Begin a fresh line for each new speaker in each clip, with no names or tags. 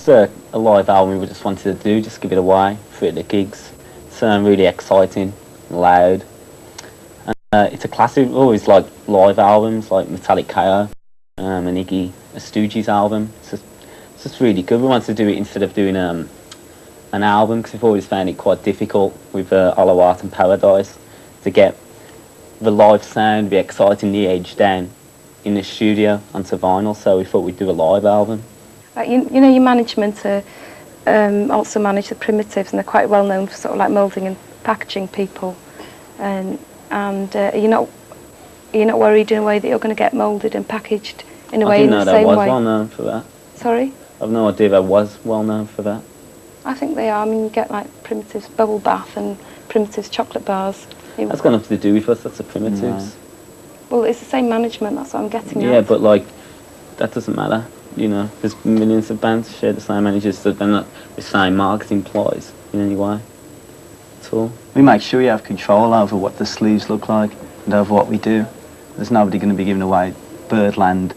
just a live album we just wanted to do, just give it away for the gigs. It's really exciting, loud. It's a classic. We always like live albums, like Metallic KO, and Iggy Stooges album. It's just really good. We wanted to do it instead of doing an album, because we've always found it quite difficult with Hollow Art and Paradise to get the live sound, the exciting, the edge down in the studio onto vinyl. So we thought we'd do a live album.
You know, your management also manage the Primitives, and they're quite well known for sort of like moulding and packaging people. And you're not worried in a way that you're going to get moulded and packaged in a way in the same way?
I didn't know they was well known for that.
Sorry?
I've no idea they was well known for that.
I think they are. I mean, you get like Primitives bubble bath and Primitives chocolate bars.
That's got nothing to do with us. That's the Primitives.
No. Well, it's the same management. That's what I'm getting at.
Yeah, but like that doesn't matter. You know, there's millions of bands share the same managers, so they're not the same marketing ploys in any way at all.
We make sure you have control over what the sleeves look like and over what we do. There's nobody going to be giving away Birdland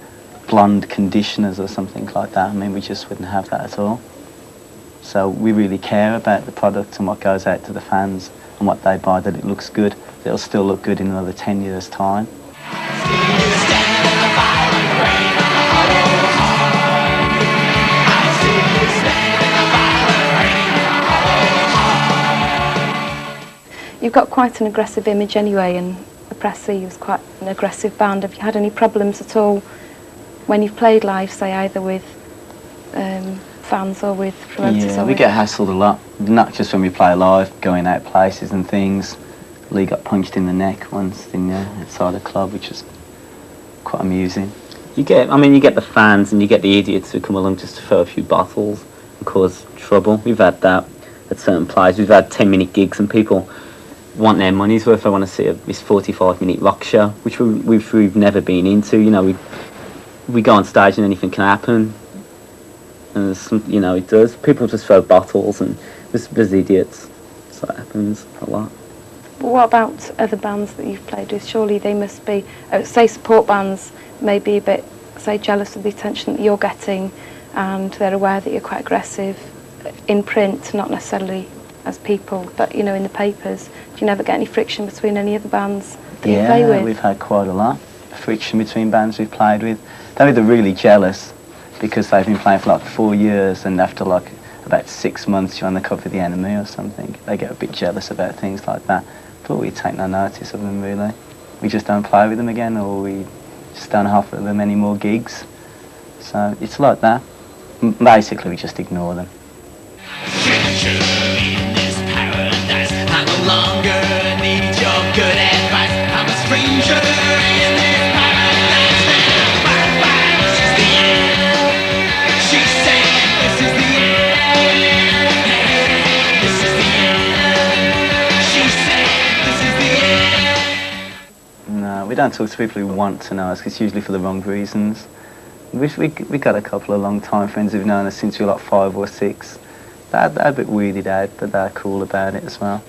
blonde conditioners or something like that. I mean, we just wouldn't have that at all. So we really care about the product and what goes out to the fans and what they buy, that it looks good, that it'll still look good in another 10 years' time.
You've got quite an aggressive image anyway, and the press see you as quite an aggressive band. Have you had any problems at all when you've played live, say either with fans or with promoters?
Yeah, we get hassled a lot, not just when we play live, going out places and things. Lee got punched in the neck once outside a club, which was quite amusing.
You get the fans and you get the idiots who come along just to throw a few bottles and cause trouble. We've had that at certain places. We've had 10-minute gigs and people want their money's worth. I want to see this 45-minute rock show, which we've never been into. You know, we go on stage and anything can happen, and you know, it does. People just throw bottles and there's idiots. So that happens a lot.
But what about other bands that you've played with? Surely they must be, say support bands, may be a bit, say, jealous of the attention that you're getting, and they're aware that you're quite aggressive in print, not necessarily as people, but you know, in the papers. Do you never get any friction between any other bands that you play with?
Yeah, we've had quite a lot of friction between bands we've played with. They're either really jealous because they've been playing for like 4 years, and after like about 6 months you're on the cover of The Enemy or something. They get a bit jealous about things like that, but we take no notice of them really. We just don't play with them again, or we just don't offer them any more gigs. So it's like that. Basically we just ignore them. No, we don't talk to people who want to know us, 'cause it's usually for the wrong reasons. We got a couple of long-time friends who've known us since we were like 5 or 6. They're a bit weirded out, but they're cool about it as well.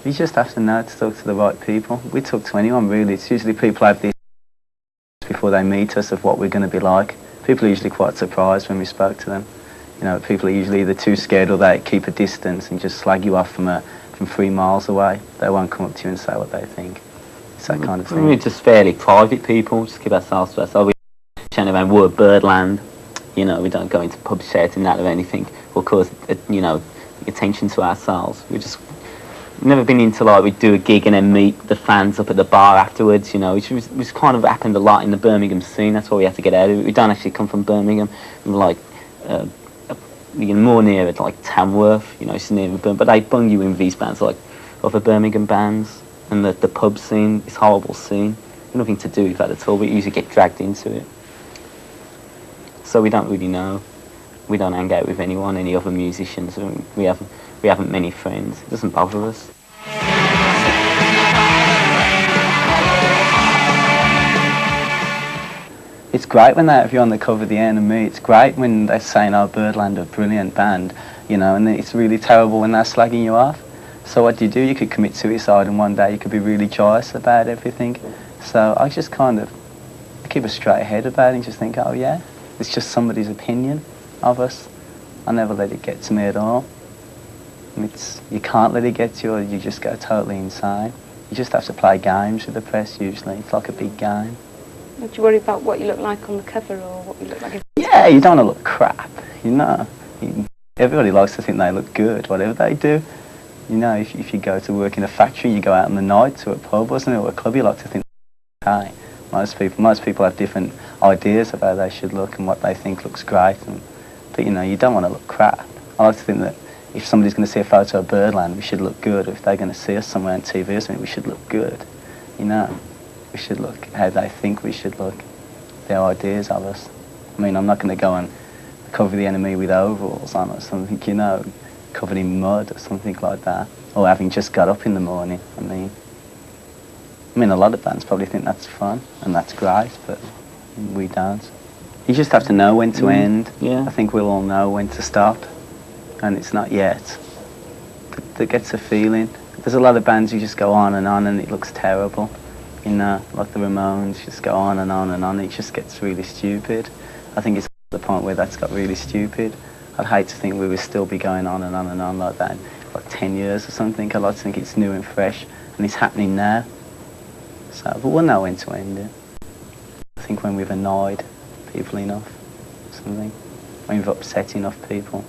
You just have to know to talk to the right people. We talk to anyone really. It's usually people have this before they meet us of what we're going to be like. People are usually quite surprised when we spoke to them. You know, people are usually either too scared or they keep a distance and just slag you off from 3 miles away. They won't come up to you and say what they think. It's that kind of thing.
We're just fairly private people, just keep ourselves to ourselves. We chant around word Birdland. You know, we don't go into pub shouting that or anything, or cause, you know, attention to ourselves. We've never been into like we do a gig and then meet the fans up at the bar afterwards, you know, which kind of happened a lot in the Birmingham scene. That's why we had to get out of it. We don't actually come from Birmingham. We're like, more near it, like Tamworth, you know, it's near Birmingham. But they bung you in with these bands like other Birmingham bands, and the pub scene, this horrible scene. Nothing to do with that at all. We usually get dragged into it. So we don't really know. We don't hang out with anyone, any other musicians. We haven't many friends. It doesn't bother us.
It's great when they have you on the cover of The Enemy. It's great when they're saying, oh, Birdland are a brilliant band, you know, and it's really terrible when they're slagging you off. So what do? You could commit suicide, and one day you could be really joyous about everything. So I just kind of keep a straight head about it and just think, oh yeah, it's just somebody's opinion of us. I never let it get to me at all. You can't let it get to you, or you just go totally insane. You just have to play games with the press usually. It's like a big game.
Do you worry about what you look like on the cover or what you look like?
Yeah, you don't want to look crap, you know. Everybody likes to think they look good, whatever they do. You know, if you go to work in a factory, you go out in the night to a pub or something, or a club, you like to think, okay. Most people have different ideas of how they should look and what they think looks great. But, you know, you don't want to look crap. I like to think that if somebody's going to see a photo of Birdland, we should look good. Or if they're going to see us somewhere on TV or something, we should look good. You know, we should look how they think we should look, their ideas of us. I mean, I'm not going to go and cover the enemy with overalls on or something, you know, covered in mud or something like that. Or having just got up in the morning. I mean, a lot of bands probably think that's fun and that's great, but we don't. You just have to know when to end.
Yeah.
I think we'll all know when to stop, and it's not yet. That gets a feeling. There's a lot of bands who just go on and it looks terrible. You know, like the Ramones just go on and on and on. It just gets really stupid. I think it's the point where that's got really stupid. I'd hate to think we would still be going on and on and on like that in like 10 years or something. I'd like to think it's new and fresh, and it's happening now. So, but we'll know when to end it. I think when we've annoyed people enough, or something, when we've upset enough people.